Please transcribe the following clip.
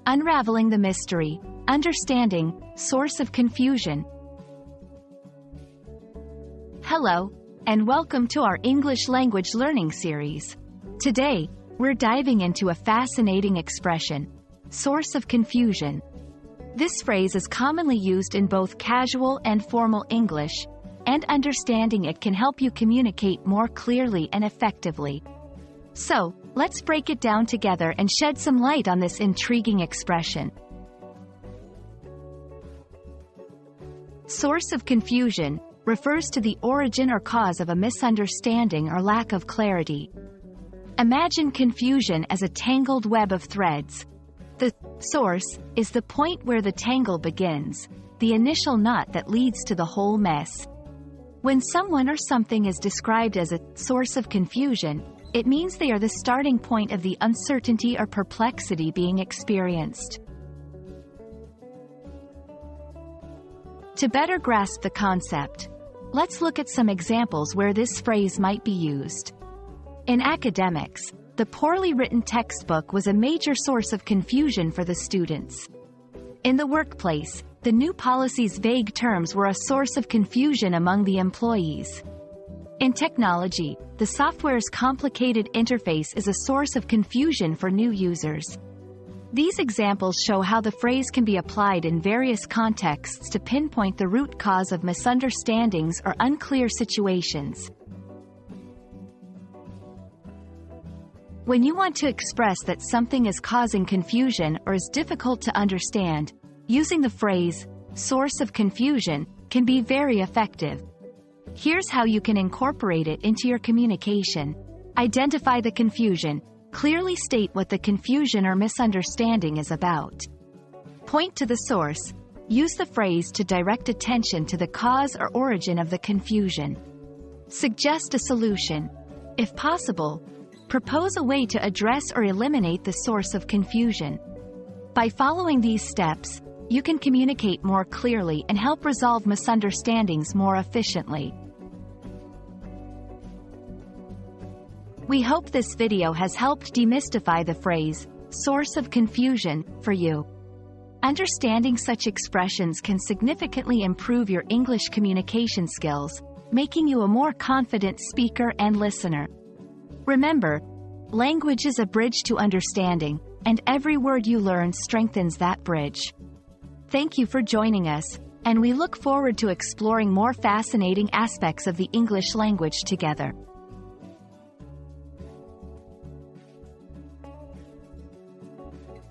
Unraveling the Mystery, Understanding, Source of Confusion. Hello, and welcome to our English language learning series. Today, we're diving into a fascinating expression, source of confusion. This phrase is commonly used in both casual and formal English, and understanding it can help you communicate more clearly and effectively. So, let's break it down together and shed some light on this intriguing expression. Source of confusion refers to the origin or cause of a misunderstanding or lack of clarity. Imagine confusion as a tangled web of threads. The source is the point where the tangle begins, the initial knot that leads to the whole mess. When someone or something is described as a source of confusion, it means they are the starting point of the uncertainty or perplexity being experienced. To better grasp the concept, let's look at some examples where this phrase might be used. In academics, the poorly written textbook was a major source of confusion for the students. In the workplace, the new policy's vague terms were a source of confusion among the employees. In technology, the software's complicated interface is a source of confusion for new users. These examples show how the phrase can be applied in various contexts to pinpoint the root cause of misunderstandings or unclear situations. When you want to express that something is causing confusion or is difficult to understand, using the phrase, source of confusion, can be very effective. Here's how you can incorporate it into your communication. Identify the confusion. Clearly state what the confusion or misunderstanding is about. Point to the source. Use the phrase to direct attention to the cause or origin of the confusion. Suggest a solution. If possible, propose a way to address or eliminate the source of confusion. By following these steps, you can communicate more clearly and help resolve misunderstandings more efficiently. We hope this video has helped demystify the phrase, source of confusion, for you. Understanding such expressions can significantly improve your English communication skills, making you a more confident speaker and listener. Remember, language is a bridge to understanding, and every word you learn strengthens that bridge. Thank you for joining us, and we look forward to exploring more fascinating aspects of the English language together.